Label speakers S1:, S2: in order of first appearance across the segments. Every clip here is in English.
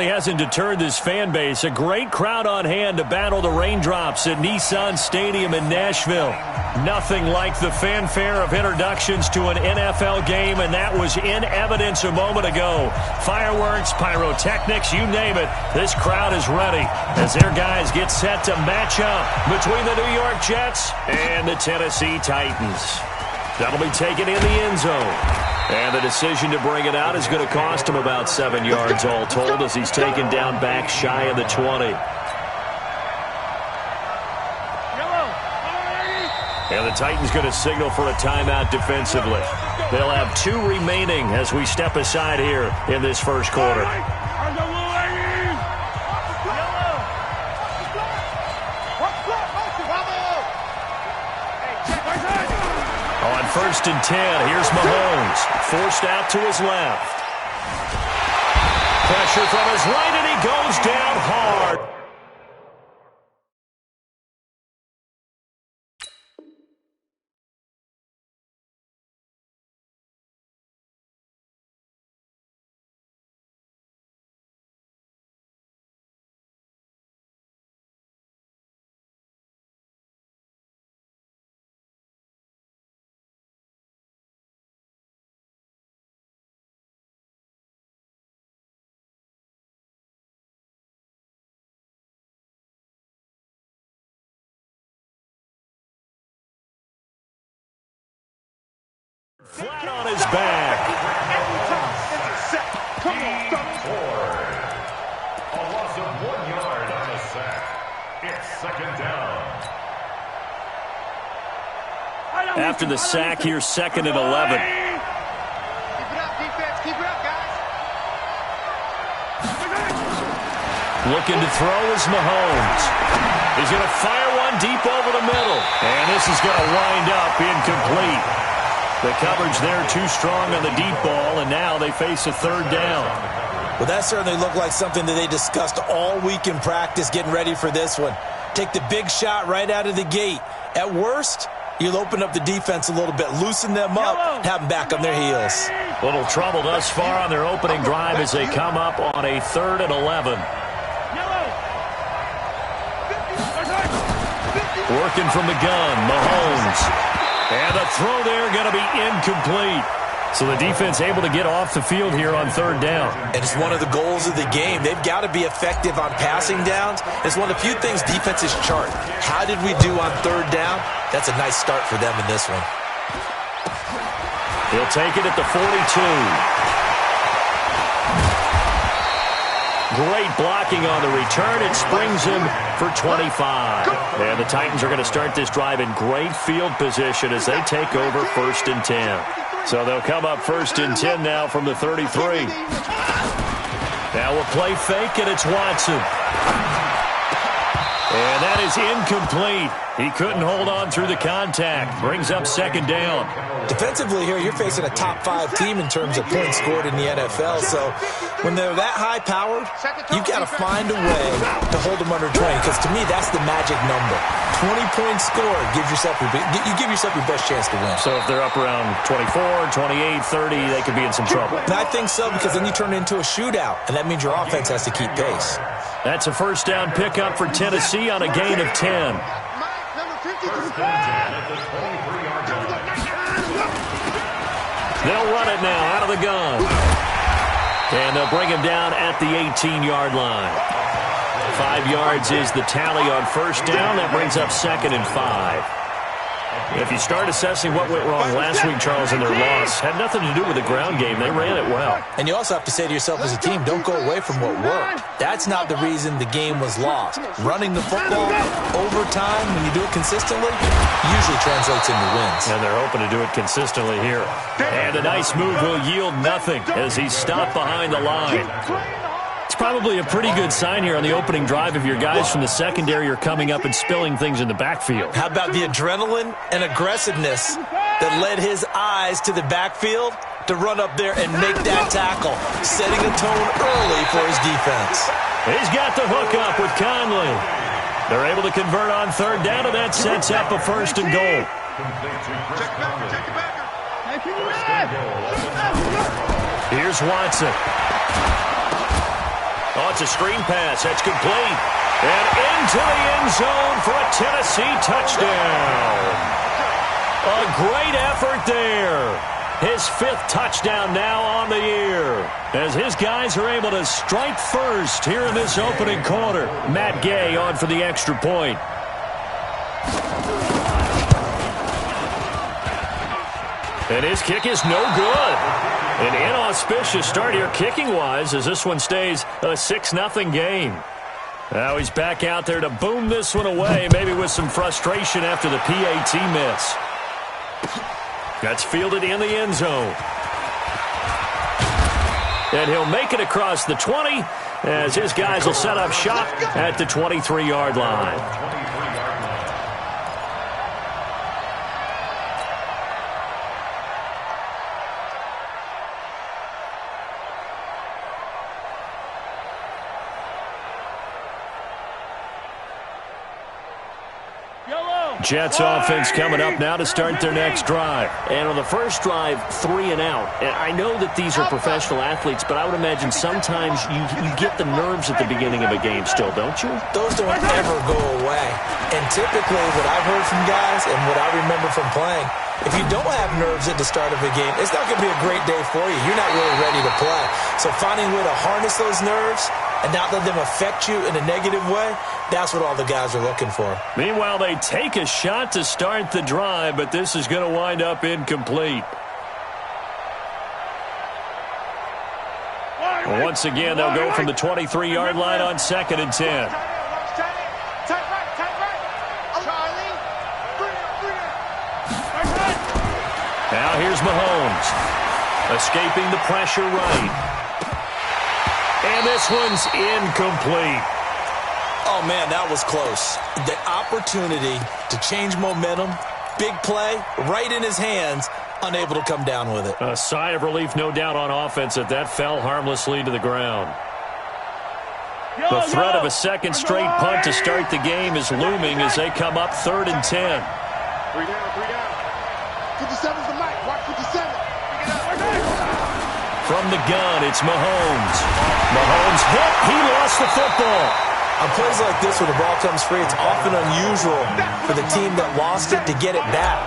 S1: He hasn't deterred this fan base. A great crowd on hand to battle the raindrops at Nissan Stadium in Nashville. Nothing like the fanfare of introductions to an NFL game, and that was in evidence a moment ago. Fireworks, pyrotechnics, you name it. This crowd is ready as their guys get set to match up between the New York Jets and the Tennessee Titans. That'll be taken in the end zone. And the decision to bring it out is going to cost him about 7 yards all told as he's taken down back shy of the 20. And the Titans going to signal for a timeout defensively. They'll have 2 remaining as we step aside here in this first quarter. On 1st and 10, here's Mahomes. Forced out to his left. Pressure from his right, and he goes down hard. Flat on his back.
S2: A loss of 1 yard on the sack. It's 2nd down.
S1: After the sack, here's 2nd and 11.
S3: Keep it up, defense. Keep it up, guys.
S1: Looking to throw is Mahomes. He's going to fire one deep over the middle. And this is going to wind up incomplete. The coverage there too strong on the deep ball, and now they face a 3rd down.
S4: Well, that certainly looked like something that they discussed all week in practice, getting ready for this one. Take the big shot right out of the gate. At worst, you'll open up the defense a little bit, loosen them up, have them back on their heels.
S1: Little trouble thus far on their opening drive as they come up on a 3rd and 11. Working from the gun, Mahomes. And the throw there going to be incomplete. So the defense able to get off the field here on 3rd down.
S4: And it's one of the goals of the game. They've got to be effective on passing downs. It's one of the few things defenses chart. How did we do on 3rd down? That's a nice start for them in this one.
S1: He'll take it at the 42. Great blocking on the return. It springs him for 25. And the Titans are going to start this drive in great field position as they take over 1st and 10. So they'll come up 1st and 10 now from the 33. Now we'll play fake, and it's Watson. And that is incomplete. He couldn't hold on through the contact. Brings up 2nd down.
S4: Defensively here, you're facing a top-5 team in terms of points scored in the NFL. So when they're that high-powered, you've got to find a way to hold them under 20. Because to me, that's the magic number. 20 points scored gives yourself you give yourself your best chance to win.
S1: So if they're up around 24, 28, 30, they could be in some trouble.
S4: And I think so, because then you turn it into a shootout, and that means your offense has to keep pace.
S1: That's a 1st down pickup for Tennessee on a gain of 10. They'll run it now out of the gun. And they'll bring him down at the 18-yard line. 5 yards is the tally on 1st down. That brings up 2nd and 5. If you start assessing what went wrong last week, Charles, in their loss, had nothing to do with the ground game. They ran it well.
S4: And you also have to say to yourself as a team, don't go away from what worked. That's not the reason the game was lost. Running the football over time, when you do it consistently, usually translates into wins.
S1: And they're hoping to do it consistently here. And a nice move will yield nothing as he's stopped behind the line. It's probably a pretty good sign here on the opening drive if your guys from the secondary are coming up and spilling things in the backfield.
S4: How about the adrenaline and aggressiveness that led his eyes to the backfield to run up there and make that tackle, setting a tone early for his defense.
S1: He's got the hook up with Conley. They're able to convert on 3rd down, and that sets up a 1st and goal. Here's Watson. Oh, it's a screen pass. That's complete. And into the end zone for a Tennessee touchdown. A great effort there. His 5th touchdown now on the year, as his guys are able to strike first here in this opening quarter. Matt Gay on for the extra point. And his kick is no good. An inauspicious start here kicking-wise, as this one stays a 6-0 game. Now he's back out there to boom this one away, maybe with some frustration after the PAT miss. That's fielded in the end zone. And he'll make it across the 20, as his guys will set up shop at the 23-yard line. Jets offense coming up now to start their next drive.
S5: And on the first drive, 3 and out. And I know that these are professional athletes, but I would imagine sometimes you get the nerves at the beginning of a game still, don't you?
S4: Those don't ever go away. And typically what I've heard from guys and what I remember from playing, if you don't have nerves at the start of a game, it's not going to be a great day for you. You're not really ready to play. So finding a way to harness those nerves and not let them affect you in a negative way, that's what all the guys are looking for.
S1: Meanwhile, they take a shot to start the drive, but this is going to wind up incomplete. Once again, they'll go from the 23-yard line on 2nd and 10. Now here's Mahomes, escaping the pressure right. And this one's incomplete.
S4: Oh, man, that was close. The opportunity to change momentum, big play, right in his hands, unable to come down with it.
S1: A sigh of relief, no doubt, on offense that fell harmlessly to the ground. The threat of a second straight punt to start the game is looming as they come up 3rd and 10.
S3: 3 down. 57's the mic. Watch 57.
S1: From the gun, it's Mahomes. Mahomes hit. He lost the football.
S4: On plays like this where the ball comes free, it's often unusual for the team that lost it to get it back.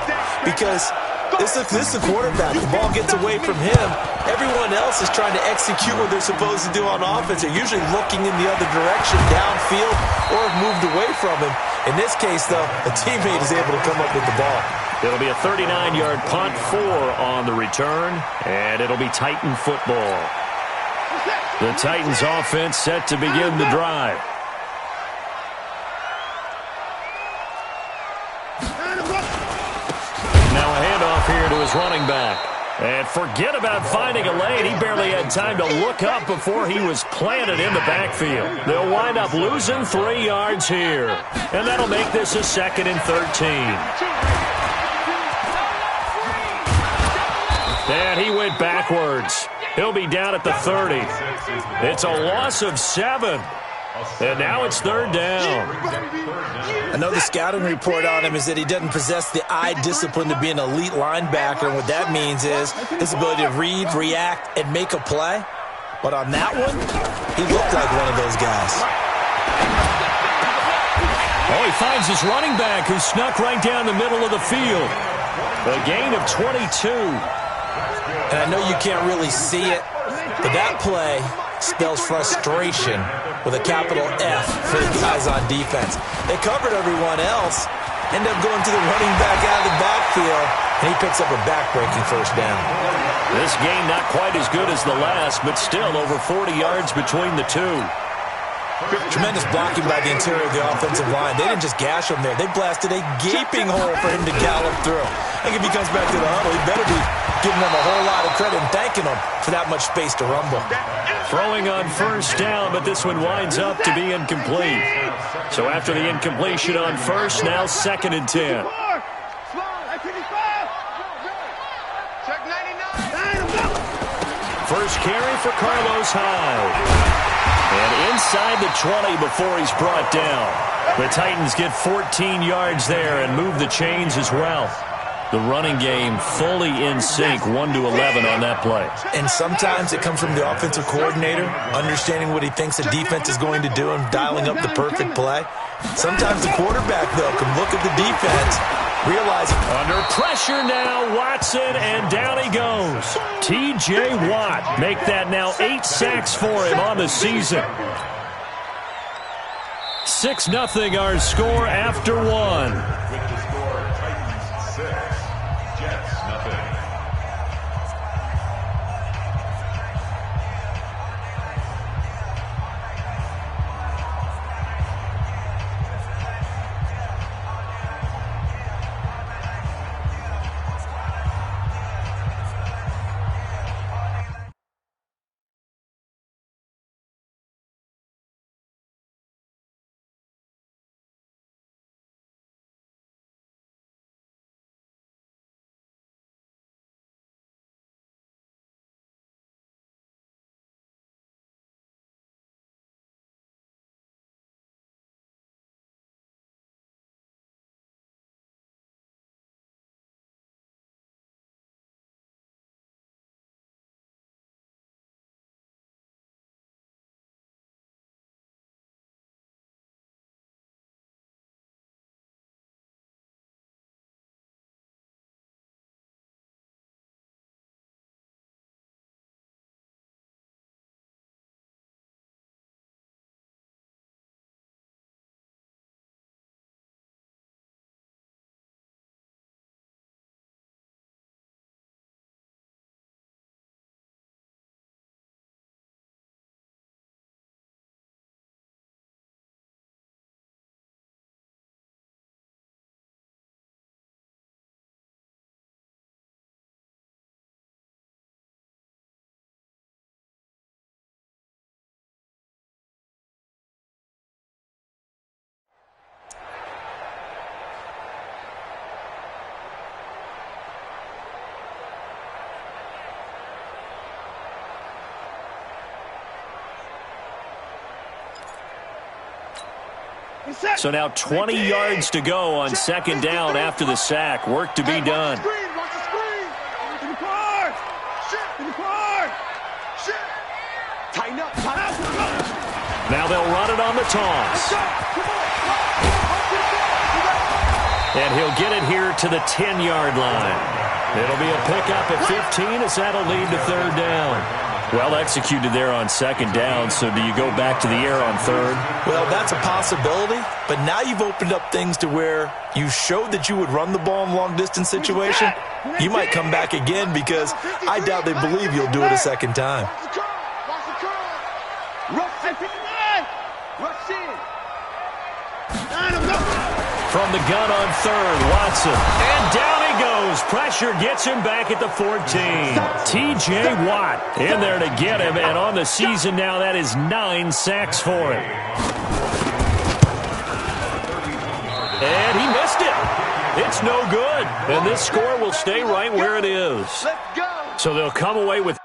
S4: Because this is the quarterback. The ball gets away from him. Everyone else is trying to execute what they're supposed to do on offense. They're usually looking in the other direction, downfield, or have moved away from him. In this case, though, a teammate is able to come up with the ball.
S1: It'll be a 39-yard punt, 4 on the return, and it'll be Titan football. The Titans offense set to begin the drive. Now a handoff here to his running back. And forget about finding a lane. He barely had time to look up before he was planted in the backfield. They'll wind up losing 3 yards here. And that'll make this a 2nd and 13. And he went backwards. He'll be down at the 30. It's a loss of 7. And now it's 3rd down.
S4: I know the scouting report on him is that he doesn't possess the eye discipline to be an elite linebacker. And what that means is his ability to read, react, and make a play. But on that one, he looked like one of those guys.
S1: Oh, he finds his running back who snuck right down the middle of the field. A gain of 22.
S4: And I know you can't really see it, but that play spells frustration with a capital F for the guys on defense. They covered everyone else, end up going to the running back out of the backfield, and he picks up a back-breaking 1st down.
S1: This game not quite as good as the last, but still over 40 yards between the two.
S4: Tremendous blocking by the interior of the offensive line. They didn't just gash him there. They blasted a gaping hole for him to gallop through. I think if he comes back to the huddle, he better be giving them a whole lot of credit and thanking them for that much space to rumble.
S1: Throwing on 1st down, but this one winds up to be incomplete. So after the incompletion on 1st, now 2nd and 10. First carry for Carlos Hyde. And inside the 20 before he's brought down. The Titans get 14 yards there and move the chains as well. The running game fully in sync, 1-11 on that play.
S4: And sometimes it comes from the offensive coordinator, understanding what he thinks the defense is going to do and dialing up the perfect play. Sometimes the quarterback, though, can look at the defense, realize...
S1: Under pressure now, Watson, and down he goes. T.J. Watt make that now 8 sacks for him on the season. 6-0 our score after one.
S2: With the score, Titans 6, Jets nothing.
S1: So now 20 yards to go on second down after the sack. Work to be done. Now they'll run it on the toss. And he'll get it here to the 10-yard line. It'll be a pickup at 15 as that'll lead to third down. Well executed there on second down, so do you go back to the air on third?
S4: Well, that's a possibility, but now you've opened up things to where you showed that you would run the ball in a long-distance situation. You might come back again because I doubt they believe you'll do it a second time.
S1: From the gun on third, Watson. And down he goes. Pressure gets him back at the 14. T.J. Watt in there to get him. And on the season now, that is 9 sacks for him. And he missed it. It's no good. And this score will stay right where it is. So they'll come away with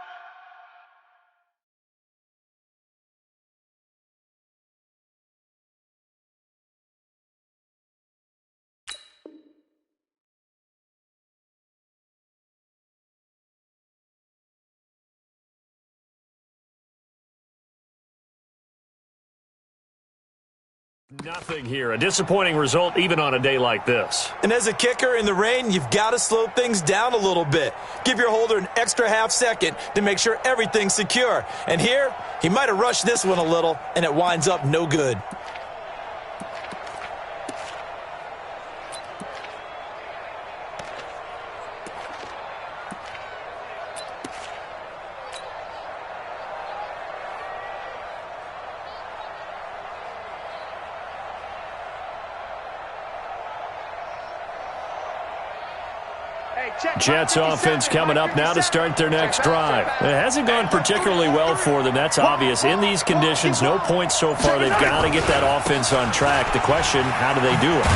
S1: nothing here. A disappointing result even on a day like this.
S4: And as a kicker in the rain, you've got to slow things down a little bit. Give your holder an extra half second to make sure everything's secure. And here, he might have rushed this one a little, and it winds up no good.
S1: Jets offense coming up now to start their next drive. It hasn't gone particularly well for them. That's obvious. In these conditions, no points so far. They've got to get that offense on track. The question, how do they do it?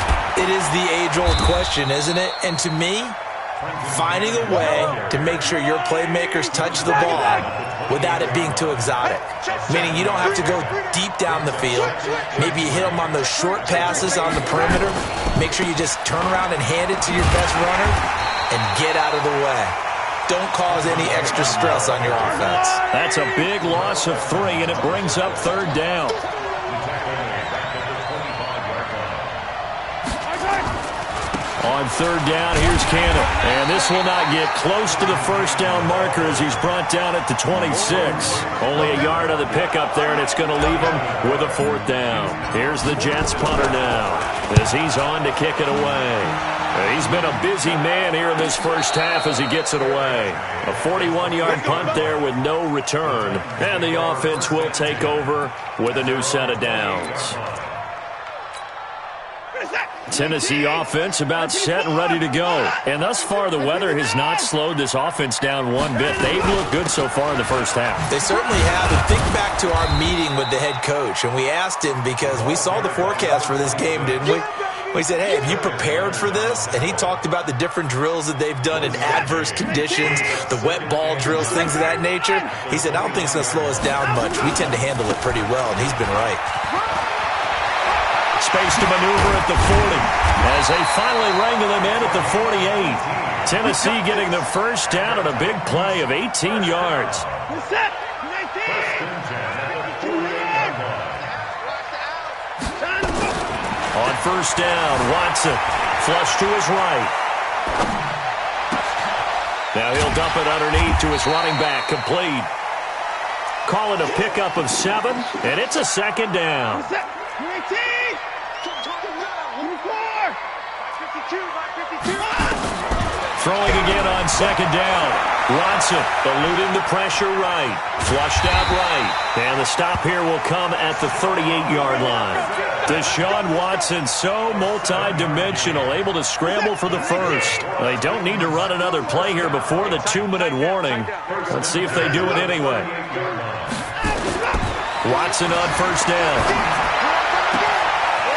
S4: It is the age-old question, isn't it? And to me, finding a way to make sure your playmakers touch the ball without it being too exotic. Meaning you don't have to go deep down the field. Maybe you hit them on those short passes on the perimeter. Make sure you just turn around and hand it to your best runner. and get out of the way. Don't cause any extra stress on your offense.
S1: That's a big loss of 3, and it brings up 3rd down. On 3rd down, here's Cannon. And this will not get close to the first down marker as he's brought down at the 26. Only a yard on the pickup there, and it's going to leave him with a 4th down. Here's the Jets punter now as he's on to kick it away. He's been a busy man here in this first half as he gets it away. A 41-yard punt there with no return. And the offense will take over with a new set of downs. Tennessee offense about set and ready to go. And thus far, the weather has not slowed this offense down one bit. They've looked good so far in the first half.
S4: They certainly have. And think back to our meeting with the head coach. And we asked him because we saw the forecast for this game, didn't we? We said, hey, have you prepared for this? And he talked about the different drills that they've done in adverse conditions, the wet ball drills, things of that nature. He said, I don't think it's going to slow us down much. We tend to handle it pretty well, and he's been right.
S1: Space to maneuver at the 40 as they finally wrangle him in at the 48. Tennessee getting the first down on a big play of 18 yards. On 1st down, Watson flush to his right. Now he'll dump it underneath to his running back, complete. Call it a pickup of 7, and it's a 2nd down. Throwing again on 2nd down. Watson eluding the pressure right. Flushed out right. And the stop here will come at the 38-yard line. Deshaun Watson so multi-dimensional, able to scramble for the first. They don't need to run another play here before the 2-minute warning. Let's see if they do it anyway. Watson on 1st down.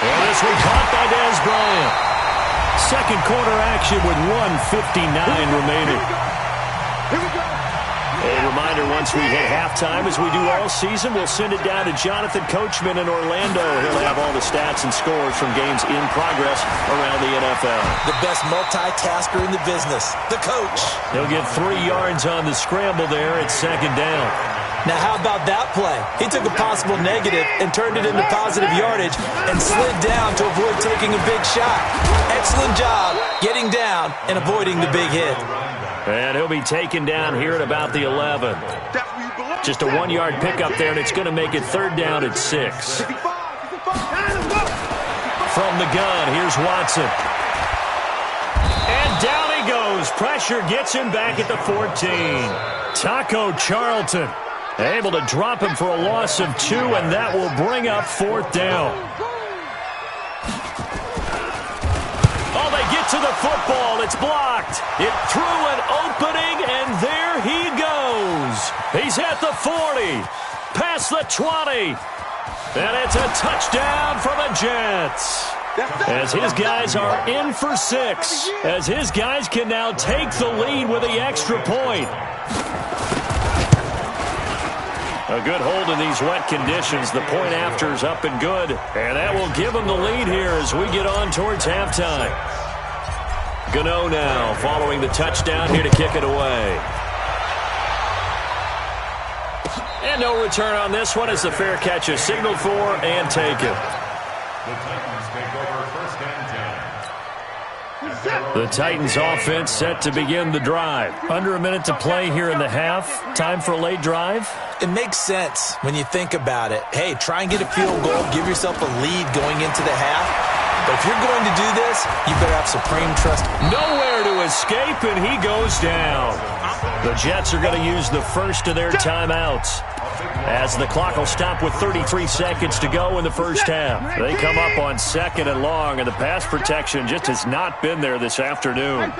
S1: And this one caught by Dez Bryant. Second quarter action with 1:59 remaining. A reminder, once we hit halftime, as we do all season, we'll send it down to Jonathan Coachman in Orlando. He'll have all the stats and scores from games in progress around the NFL.
S4: The best multitasker in the business, the coach.
S1: He'll get 3 yards on the scramble there at 2nd down.
S4: Now, how about that play? He took a possible negative and turned it into positive yardage and slid down to avoid taking a big shot. Excellent job getting down and avoiding the big hit.
S1: And he'll be taken down here at about the 11. Just a 1-yard pickup there, and it's going to make it 3rd down at 6. From the gun, here's Watson. And down he goes. Pressure gets him back at the 14. Taco Charlton able to drop him for a loss of 2, and that will bring up 4th down. Oh, they get to the football. It's blocked. It threw an opening, and there he goes. He's at the 40, past the 20, and it's a touchdown for the Jets. As his guys are in for 6, as his guys can now take the lead with the extra point. A good hold in these wet conditions. The point after is up and good. And that will give them the lead here as we get on towards halftime. Gano now following the touchdown here to kick it away. And no return on this one as the fair catch is signaled for and taken.
S2: The Titans take over 1st and 10.
S1: The Titans offense set to begin the drive. Under a minute to play here in the half. Time for a late drive.
S4: It makes sense when you think about it. Hey, try and get a field goal. Give yourself a lead going into the half. But if you're going to do this, you better have supreme trust.
S1: Nowhere to escape, and he goes down. The Jets are going to use the first of their timeouts as the clock will stop with 33 seconds to go in the first half. They come up on 2nd and long, and the pass protection just has not been there this afternoon.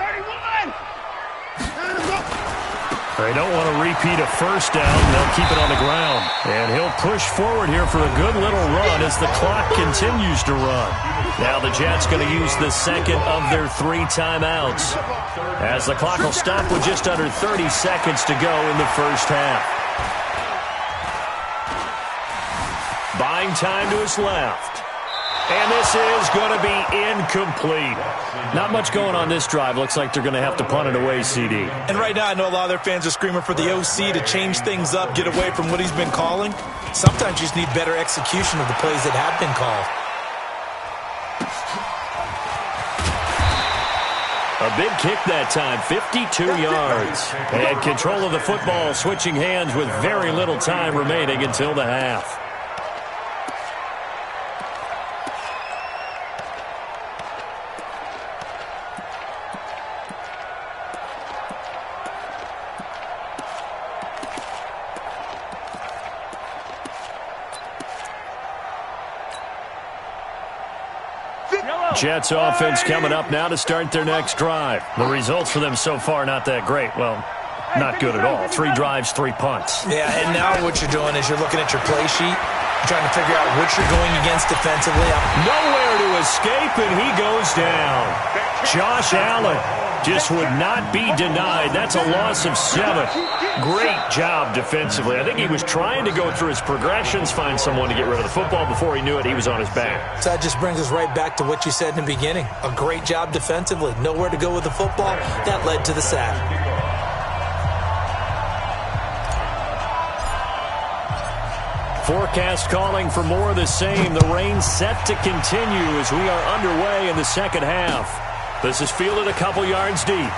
S1: They don't want to repeat a first down. They'll keep it on the ground. And he'll push forward here for a good little run as the clock continues to run. Now the Jets going to use the second of their 3 timeouts as the clock will stop with just under 30 seconds to go in the first half. Buying time to his left. And this is going to be incomplete. Not much going on this drive. Looks like they're going to have to punt it away, CD.
S4: And right now I know a lot of their fans are screaming for the OC to change things up, get away from what he's been calling. Sometimes you just need better execution of the plays that have been called.
S1: A big kick that time, 52 yards. And control of the football, switching hands with very little time remaining until the half. Jets offense coming up now to start their next drive. The results for them so far not that great. Well, not good at all. 3 drives, 3 punts.
S4: Yeah, and now what you're doing is you're looking at your play sheet, trying to figure out what you're going against defensively.
S1: Nowhere to escape, and he goes down. Josh Allen just would not be denied. That's a loss of 7. Great job defensively. I think he was trying to go through his progressions, find someone to get rid of the football. Before he knew it, he was on his back.
S4: So that just brings us right back to what you said in the beginning. A great job defensively. Nowhere to go with the football. That led to the sack.
S1: Forecast calling for more of the same. The rain set to continue as we are underway in the second half. This is fielded a couple yards deep.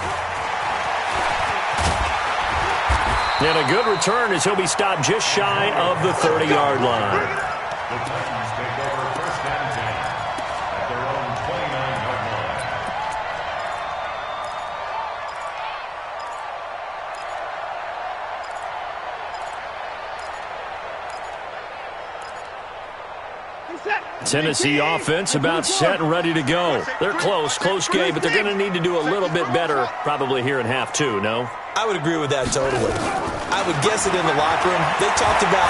S1: And a good return as he'll be stopped just shy of the 30-yard line.
S2: The Titans take over first and 10 at their own 29-yard line.
S1: Tennessee offense about set and ready to go. They're close game, but they're going to need to do a little bit better probably here in half 2, no?
S4: I would agree with that totally. I would guess it in the locker room. They talked about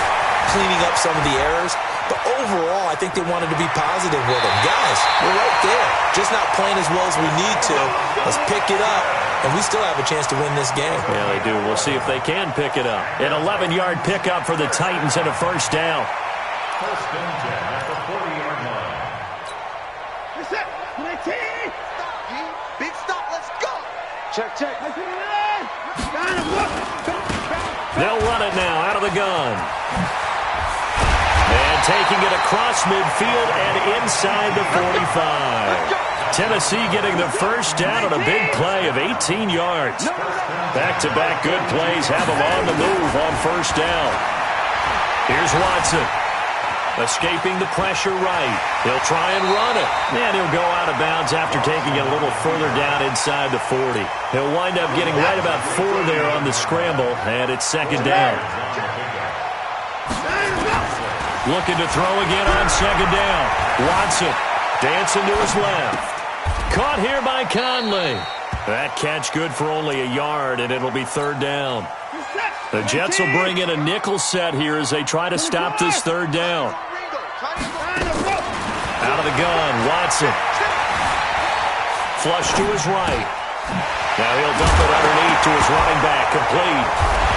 S4: cleaning up some of the errors, but overall I think they wanted to be positive with them. Guys, we're right there. Just not playing as well as we need to. Let's pick it up, and we still have a chance to win this game.
S1: Yeah, they do. We'll see if they can pick it up. An 11-yard pickup for the Titans and a first down.
S2: First and 10 at the 40-yard line.
S3: Big stop, let's go. Check.
S1: They'll run it now out of the gun. And taking it across midfield and inside the 45. Tennessee getting the first down on a big play of 18 yards. Back-to-back good plays have them on the move on first down. Here's Watson. Escaping the pressure right. He'll try and run it. And he'll go out of bounds after taking it a little further down inside the 40. He'll wind up getting right about 4 there on the scramble, and it's second down. Looking to throw again on second down. Watson dancing to his left. Caught here by Conley. That catch good for only a yard, and it'll be third down. The Jets will bring in a nickel set here as they try to stop this third down. Out of the gun, Watson. Flush to his right. Now he'll dump it underneath to his running back, complete.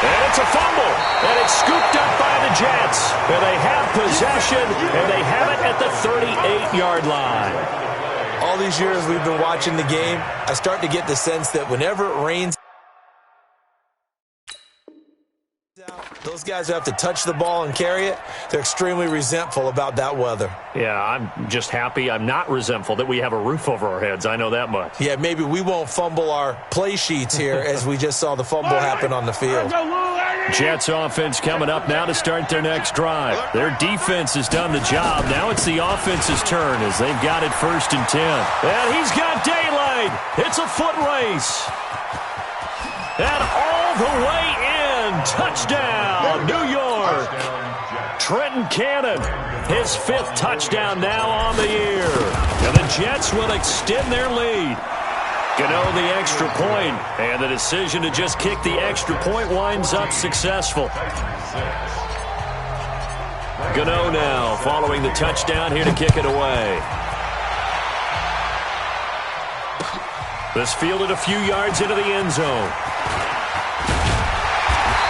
S1: And it's a fumble, and it's scooped up by the Jets. And they have possession, and they have it at the 38-yard line.
S4: All these years we've been watching the game, I start to get the sense that whenever it rains, those guys who have to touch the ball and carry it, they're extremely resentful about that weather.
S1: Yeah, I'm just happy I'm not resentful that we have a roof over our heads. I know that much.
S4: Yeah, maybe we won't fumble our play sheets here as we just saw the fumble happen on the field.
S1: Jets offense coming up now to start their next drive. Their defense has done the job. Now it's the offense's turn as they've got it first and 10. And he's got daylight. It's a foot race. And all the way in. Touchdown, New York. Trenton Cannon, his 5th touchdown now on the year. And the Jets will extend their lead. Gano the extra point, and the decision to just kick the extra point winds up successful. Gano now following the touchdown here to kick it away. This fielded a few yards into the end zone.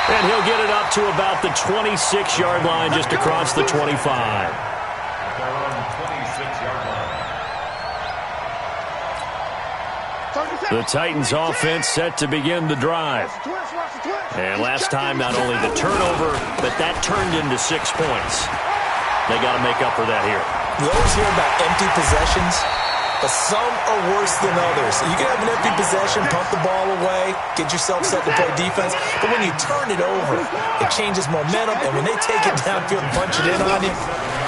S1: And he'll get it up to about the 26-yard line just across the 25.
S2: At their own 26-yard line.
S1: The Titans offense set to begin the drive. And last time, not only the turnover, but that turned into 6 points. They got to make up for that here.
S4: You always hear about empty possessions, but some are worse than others. You can have an empty possession, pump the ball away, get yourself set to play defense, but when you turn it over, it changes momentum, and when they take it downfield and punch it in on you,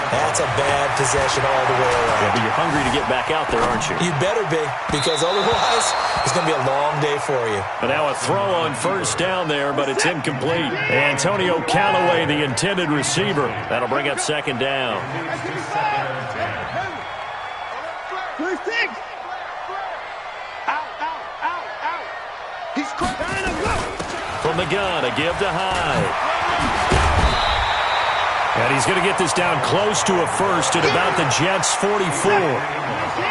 S4: that's a bad possession all the way around.
S1: Yeah, but you're hungry to get back out there, aren't you?
S4: You better be, because otherwise it's going to be a long day for you.
S1: But now a throw on first down there, but it's incomplete. Antonio Callaway, the intended receiver. That'll bring up second down. From the gun, a give to Hyde. And he's going to get this down close to a first at about the Jets' 44.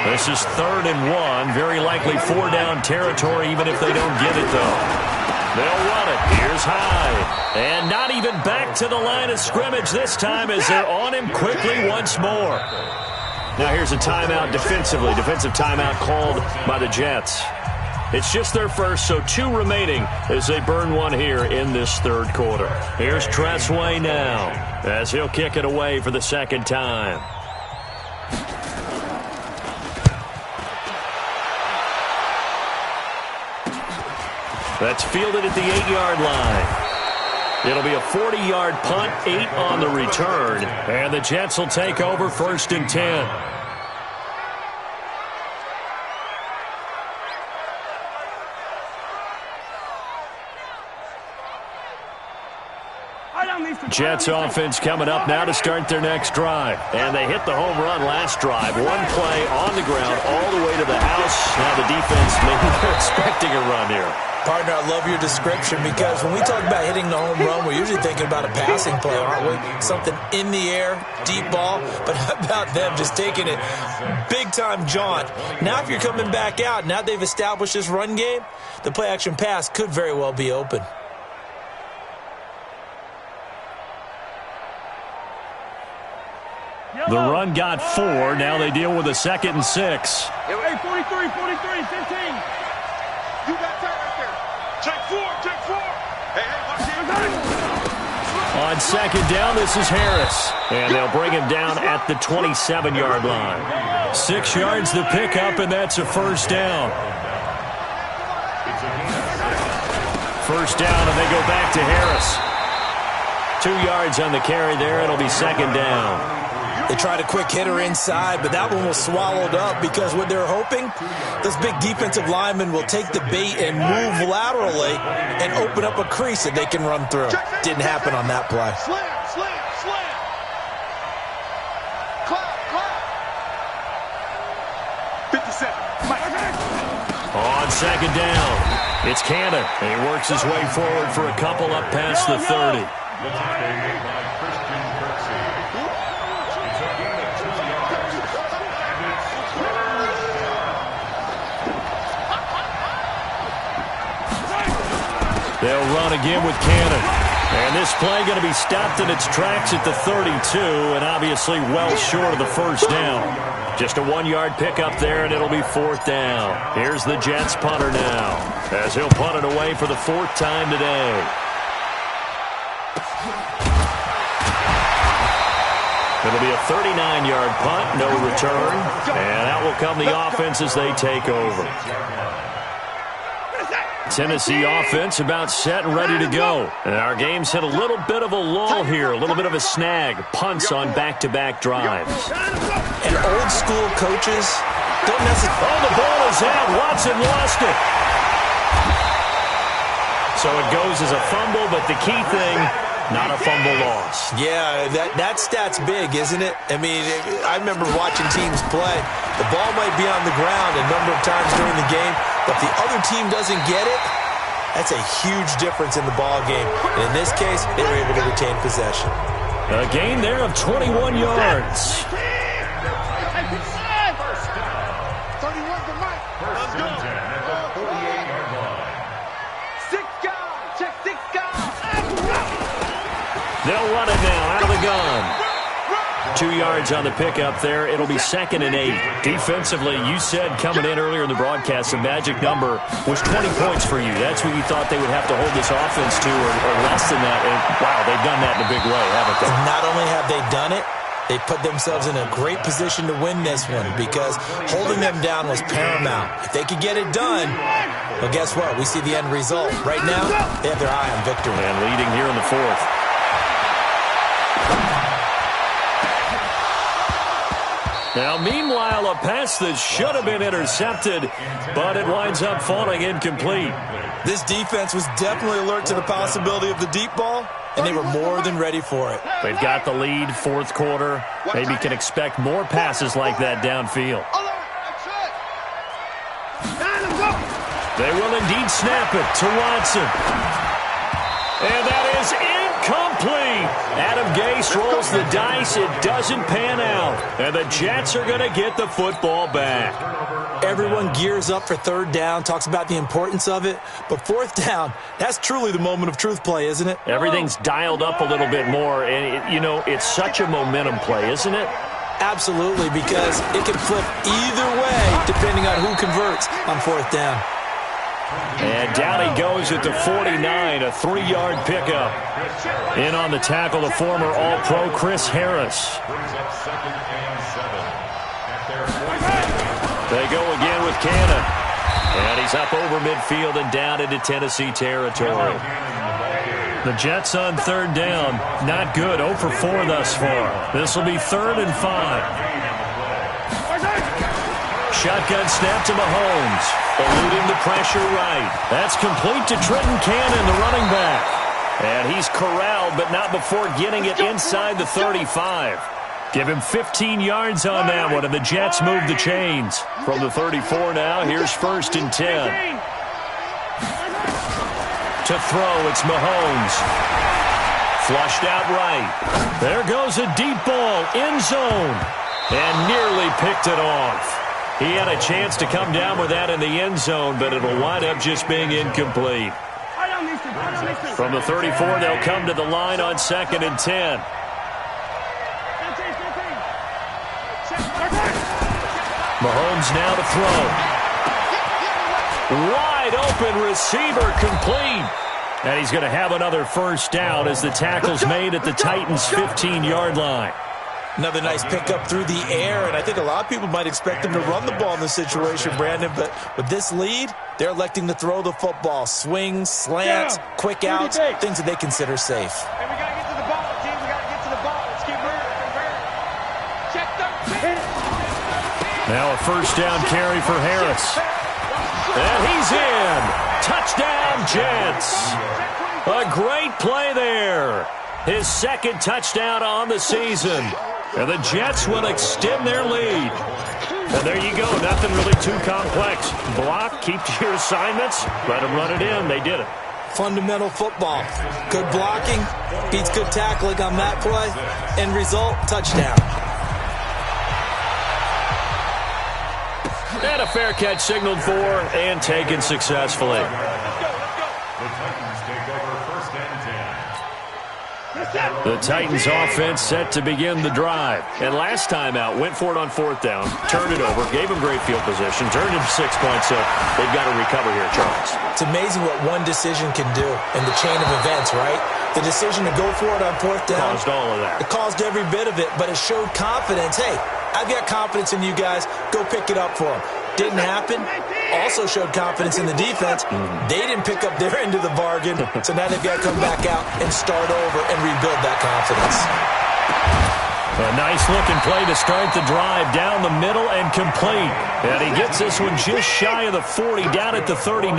S1: This is 3rd and 1. Very likely 4-down territory, even if they don't get it, though. They'll run it. Here's Hyde. And not even back to the line of scrimmage this time as they're on him quickly once more. Now here's a timeout defensively. Defensive timeout called by the Jets. It's just their first, so 2 remaining as they burn one here in this 3rd quarter. Here's Tressway now as he'll kick it away for the 2nd time. That's fielded at the 8-yard line. It'll be a 40-yard punt, 8 on the return, and the Jets will take over 1st and 10. Jets offense coming up now to start their next drive. And they hit the home run last drive. 1 play on the ground all the way to the house. Now the defense, maybe they're expecting a run here.
S4: Partner, I love your description because when we talk about hitting the home run, we're usually thinking about a passing play, aren't we? Something in the air, deep ball. But how about them just taking it big-time jaunt? Now if you're coming back out, now they've established this run game, the play-action pass could very well be open.
S1: The run got 4. Now they deal with a 2nd and 6.
S3: Hey, 43, 15. You got time right there. Check 4. Hey,
S1: on 2nd down, this is Harris. And they'll bring him down at the 27-yard line. 6 yards the pickup, and that's a 1st down. 1st down, and they go back to Harris. 2 yards on the carry there. It'll be 2nd down.
S4: They tried a quick hitter inside, but that one was swallowed up because what they're hoping, those big defensive linemen will take the bait and move laterally and open up a crease that they can run through. Didn't happen on that play.
S3: Slam. Clap. 57.
S1: On 2nd down, it's Cannon. And he works his way forward for a couple up past the 30. They'll run again with Cannon. And this play going to be stopped in its tracks at the 32, and obviously well short of the 1st down. Just a 1-yard pickup there, and it'll be 4th down. Here's the Jets punter now, as he'll punt it away for the 4th time today. It'll be a 39-yard punt, no return, and out will come the offense as they take over. Tennessee offense about set and ready to go. And our game's hit a little bit of a lull here, a little bit of a snag. Punts on back-to-back drives.
S4: And old-school coaches don't necessarily...
S1: Oh, the ball is out. Watson lost it. So it goes as a fumble, but the key thing, not a fumble loss.
S4: Yeah, that stat's big, isn't it? I mean, I remember watching teams play. The ball might be on the ground a number of times during the game, but the other team doesn't get it. That's a huge difference in the ball game. And in this case, they were able to retain possession.
S1: A gain there of 21 yards. They'll run it now out of the gun. 2 yards on the pickup there. It'll be 2nd and 8. Defensively, you said coming in earlier in the broadcast, the magic number was 20 points for you. That's what you thought they would have to hold this offense to, or less than that. And, wow, they've done that in a big way, haven't they?
S4: And not only have they done it, they put themselves in a great position to win this one because holding them down was paramount. If they could get it done, well, guess what? We see the end result. Right now, they have their eye on victory.
S1: And leading here in the 4th. Now, meanwhile, a pass that should have been intercepted, but it winds up falling incomplete.
S4: This defense was definitely alert to the possibility of the deep ball, and they were more than ready for it.
S1: They've got the lead, 4th quarter. Maybe can expect more passes like that downfield. They will indeed snap it to Watson. And that is incomplete. Adam Gase rolls the dice. It doesn't pan out. And the Jets are going to get the football back.
S4: Everyone gears up for 3rd down, talks about the importance of it. But 4th down, that's truly the moment of truth play, isn't it?
S1: Everything's dialed up a little bit more. And, it's such a momentum play, isn't it?
S4: Absolutely, because it can flip either way depending on who converts on 4th down.
S1: And down he goes at the 49, a 3-yard pickup. In on the tackle, the former All-Pro Chris Harris. They go again with Cannon. And he's up over midfield and down into Tennessee territory. The Jets on 3rd down. Not good. 0 for 4 thus far. This will be 3rd and 5. Shotgun snap to Mahomes. Eluding the pressure right. That's complete to Trenton Cannon, the running back. And he's corralled, but not before getting it inside the 35. Give him 15 yards on that one, and the Jets move the chains. From the 34 now, here's 1st and 10. To throw, it's Mahomes. Flushed out right. There goes a deep ball, end zone. And nearly picked it off. He had a chance to come down with that in the end zone, but it'll wind up just being incomplete. From the 34, they'll come to the line on 2nd and 10. Mahomes now to throw. Wide open receiver complete. And he's going to have another 1st down as the tackle's made at the Titans' 15-yard line.
S4: Another nice pickup through the air, and I think a lot of people might expect them to run the ball in this situation, Brandon, but with this lead, they're electing to throw the football. Swings, slants, quick outs, things that they consider safe.
S3: And we got to get to the ball, team. We got to get to the ball. Let's keep moving. Check the...
S1: Now a 1st down carry for Harris. And he's in. Touchdown, Jets. A great play there. His 2nd touchdown on the season. And the Jets will extend their lead. And there you go. Nothing really too complex. Block, keep to your assignments, let them run it in. They did it.
S4: Fundamental football. Good blocking beats good tackling on that play. End result, touchdown.
S1: And a fair catch signaled for and taken successfully. The Titans offense set to begin the drive. And last time out, went for it on 4th down, turned it over, gave them great field position, turned it 6 points, so they've got to recover here, Charles.
S4: It's amazing what one decision can do in the chain of events, right? The decision to go for it on 4th down.
S1: Caused all of that.
S4: It caused every bit of it, but it showed confidence. Hey, I've got confidence in you guys. Go pick it up for them. Didn't happen. Also showed confidence in the defense. They didn't pick up their end of the bargain, so now they've got to come back out and start over and rebuild that confidence.
S1: A nice-looking play to start the drive down the middle and complete. And he gets this one just shy of the 40, down at the 39.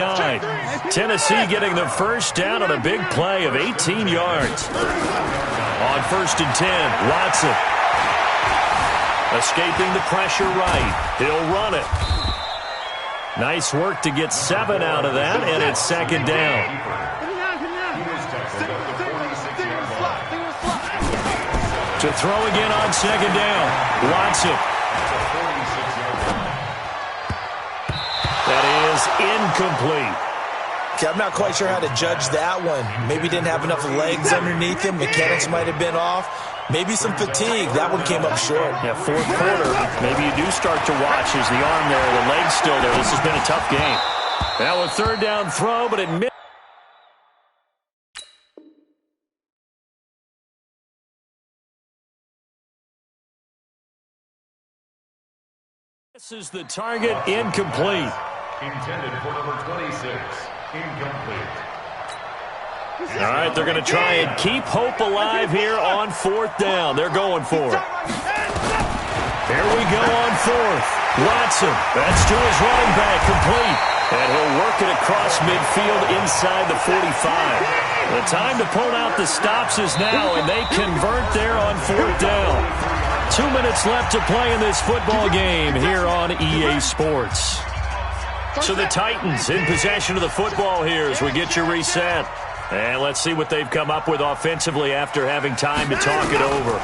S1: Tennessee getting the 1st down on a big play of 18 yards. On 1st and 10, Watson. Escaping the pressure right. He'll run it. Nice work to get 7 out of that, and it's 2nd down. To throw again on 2nd down. Watson. That is incomplete.
S4: Okay, I'm not quite sure how to judge that one. Maybe didn't have enough legs underneath him. Mechanics might have been off. Maybe some fatigue. That one came up short.
S1: Yeah, fourth quarter, maybe you do start to watch as the arm there, the leg's still there. This has been a tough game. Now a third down throw, but it misses the target, incomplete.
S2: Intended for number 26, incomplete.
S1: All right, they're going to try and keep hope alive here on fourth down. They're going for it. Here we go on fourth. Watson, that's to his running back, complete. And he'll work it across midfield inside the 45. The time to pull out the stops is now, and they convert there on fourth down. 2 minutes left to play in this football game here on EA Sports. So the Titans in possession of the football here as we get you reset. And let's see what they've come up with offensively after having time to talk it over.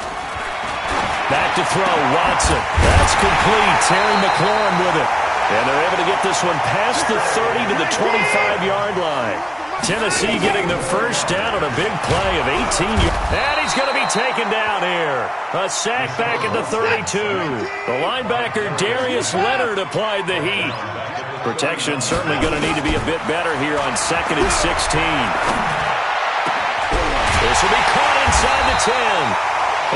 S1: Back to throw, Watson. That's complete. Terry McLaurin with it. And they're able to get this one past the 30 to the 25-yard line. Tennessee getting the first down on a big play of 18 yards. And he's going to be taken down here. A sack back at the 32. The linebacker Darius Leonard applied the heat. Protection certainly going to need to be a bit better here on 2nd and 16. This will be caught inside the 10.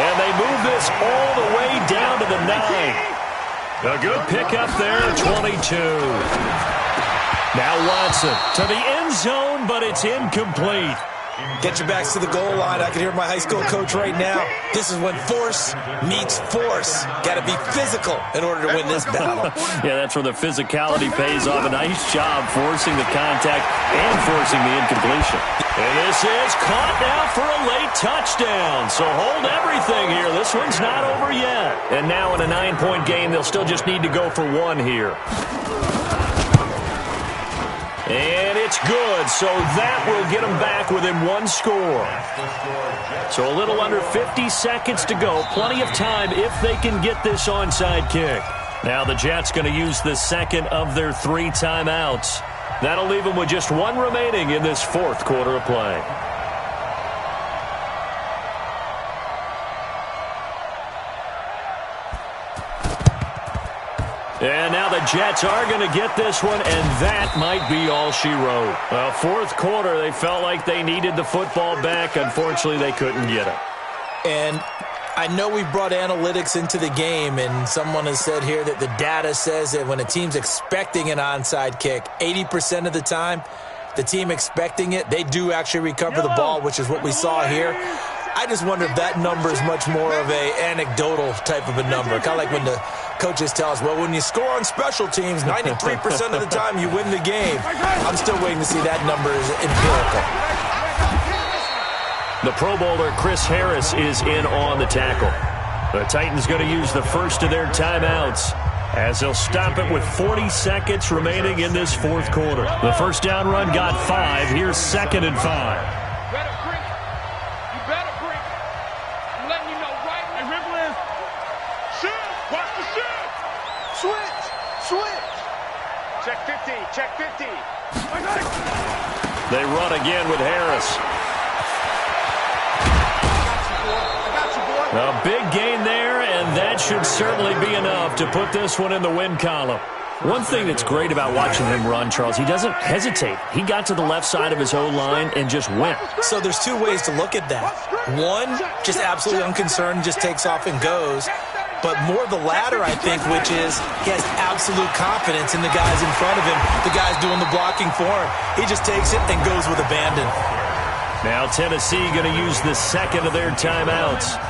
S1: And they move this all the way down to the 9. A good pickup there, 22. Now Watson to the end zone, but it's incomplete.
S4: Get your backs to the goal line. I can hear my high school coach right now. This is when force meets force. Got to be physical in order to win this battle.
S1: Yeah, that's where the physicality pays off. A nice job forcing the contact and forcing the incompletion. And this is caught now for a late touchdown. So hold everything here. This one's not over yet. And now in a 9-point game, they'll still just need to go for one here. And it's good, so that will get them back within one score. So a little under 50 seconds to go. Plenty of time if they can get this onside kick. Now the Jets going to use the second of their 3 timeouts. That'll leave them with just one remaining in this fourth quarter of play. And now the Jets are going to get this one, and that might be all she wrote. Well, fourth quarter, they felt like they needed the football back. Unfortunately, they couldn't get it.
S4: And I know we brought analytics into the game, and someone has said here that the data says that when a team's expecting an onside kick, 80% of the time, the team expecting it, they do actually recover the ball, which is what we saw here. I just wonder if that number is much more of a anecdotal type of a number. Kind of like when the coaches tell us, well, when you score on special teams, 93% of the time you win the game. I'm still waiting to see that number is empirical.
S1: The Pro Bowler Chris Harris is in on the tackle. The Titans going to use the first of their timeouts as they'll stop it with 40 seconds remaining in this fourth quarter. The first down run got 5. Here's 2nd and 5.
S3: Check 50.
S1: They run again with Harris. A big gain there, and that should certainly be enough to put this one in the win column. One thing that's great about watching him run, Charles, he doesn't hesitate. He got to the left side of his O-line and just went.
S4: So there's 2 ways to look at that. One, just absolutely unconcerned, just takes off and goes. But more the latter, I think, which is he has absolute confidence in the guys in front of him, the guys doing the blocking for him. He just takes it and goes with abandon.
S1: Now Tennessee going to use the second of their timeouts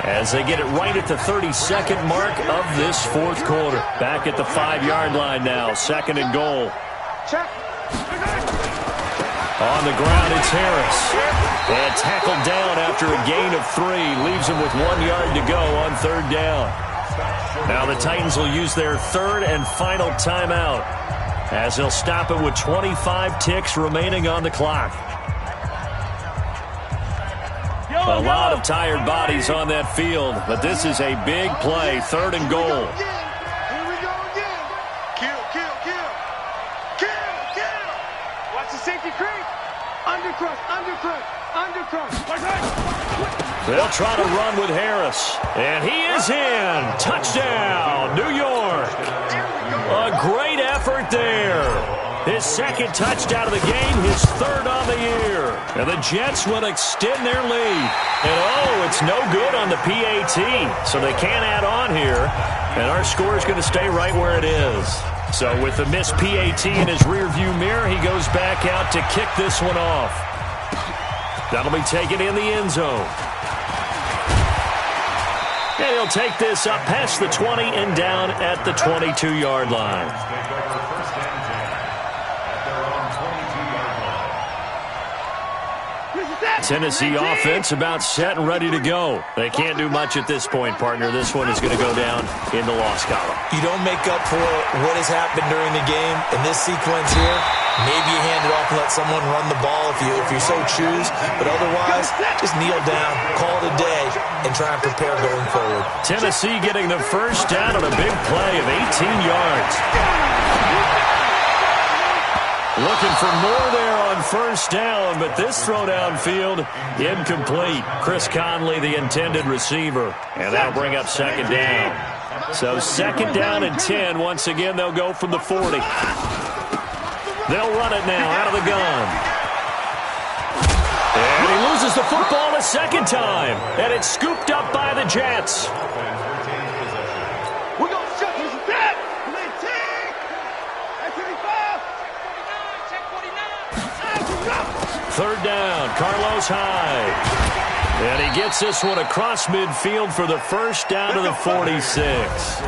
S1: as they get it right at the 32nd mark of this fourth quarter. Back at the 5-yard line now, 2nd and goal. On the ground, it's Harris. And tackled down after a gain of 3. Leaves him with 1 yard to go on 3rd down. Now the Titans will use their 3rd and final timeout as they'll stop it with 25 ticks remaining on the clock. A lot of tired bodies on that field, but this is a big play. 3rd and goal.
S3: Here we go again. Kill. Watch the safety creep. Undercut.
S1: They'll try to run with Harris. And he is in. Touchdown, New York. A great effort there. His second touchdown of the game, his third on the year. And the Jets will extend their lead. And, oh, it's no good on the PAT. So they can't add on here. And our score is going to stay right where it is. So with the missed PAT in his rearview mirror, he goes back out to kick this one off. That'll be taken in the end zone. And he'll take this up past the 20 and down at the 22-yard line. Tennessee offense about set and ready to go. They can't do much at this point, partner. This one is going to go down in the loss column.
S4: You don't make up for what has happened during the game. In this sequence here, maybe you hand it off and let someone run the ball if you so choose. But otherwise, just kneel down, call it a day, and try and prepare going forward.
S1: Tennessee getting the first down on a big play of 18 yards. Looking for more there on first down, but this throw downfield incomplete. Chris Conley, the intended receiver, and that'll bring up second down. So second down and 10. Once again, they'll go from the 40. They'll run it now out of the gun. And he loses the football a second time, and it's scooped up by the Jets. Third down, Carlos Hyde. And he gets this one across midfield for the first down to the 46.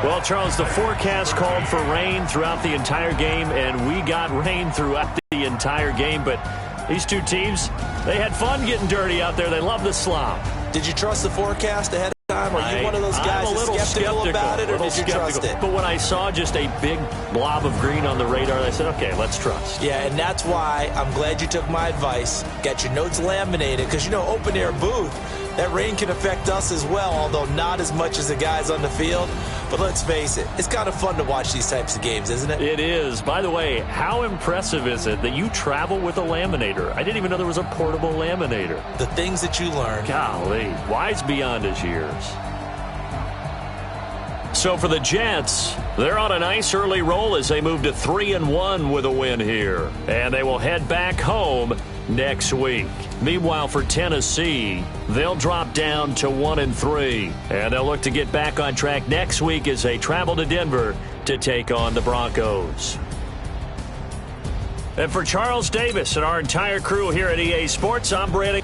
S1: Well, Charles, the forecast called for rain throughout the entire game, and we got rain throughout the entire game. But these two teams, they had fun getting dirty out there. They love the slop.
S4: Did you trust the forecast ahead of time? Are you one of those guys that's skeptical about it, or did you trust it?
S1: But when I saw just a big blob of green on the radar, I said, okay, let's trust.
S4: Yeah, and that's why I'm glad you took my advice. Get your notes laminated, because, you know, open-air booth, that rain can affect us as well, although not as much as the guys on the field. But let's face it, it's kind of fun to watch these types of games, isn't it?
S1: It is. By the way, how impressive is it that you travel with a laminator? I didn't even know there was a portable laminator.
S4: The things that you learn.
S1: Golly, wise beyond his years. So for the Jets, they're on a nice early roll as they move to 3-1 with a win here. And they will head back home next week. Meanwhile, for Tennessee, they'll drop down to 1-3. And they'll look to get back on track next week as they travel to Denver to take on the Broncos. And for Charles Davis and our entire crew here at EA Sports, I'm Brandon.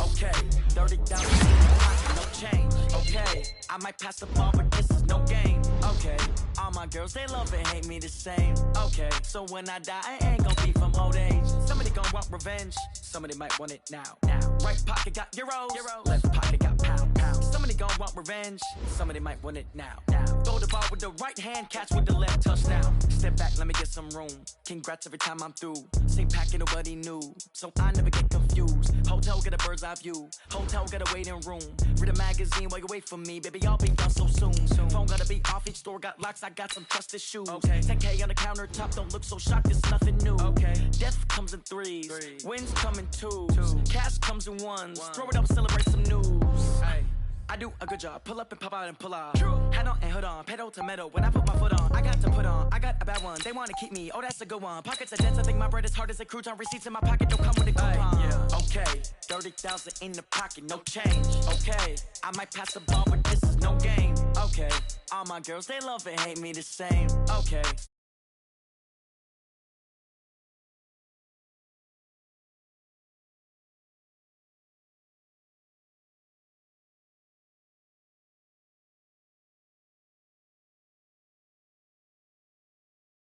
S6: Okay, 30,000, no change. Okay, I might pass the ball, but this is no game. Okay, all my girls, they love and hate me the same. Okay, so when I die, I ain't gonna be from old age. Somebody gonna want revenge, somebody might want it now. Right pocket got euros, left pocket got pounds. Somebody gonna want revenge, somebody might want it now. Throw the ball with the right hand, catch with the left, touchdown. Step back, let me get some room. Congrats every time I'm through. Same packet, nobody knew, so I never get confused. Hotel, get a bird's eye view. Hotel, get a waiting room. Read a magazine while you wait for me. Baby, I'll be done so soon. Phone gotta be off, each store got locks. I got some trusted shoes. Okay. 10K on the countertop, don't look so shocked, it's nothing new. Okay. Death comes in threes. Wins come in twos. Cash comes in ones. Throw it up, celebrate some news. Hey. I do a good job. Pull up and pop out and pull out. True. Hat on and hood on. Pedal to metal. When I put my foot on, I got to put on. I got a bad one. They want to keep me. Oh, that's a good one. Pockets are dense. I think my bread is hard as a crouton. Receipts in my pocket don't come with a coupon. Yeah. Okay. 30,000 in the pocket. No change. Okay. I might pass the ball, but this is no game. Okay. All my girls, they love and hate me the same. Okay.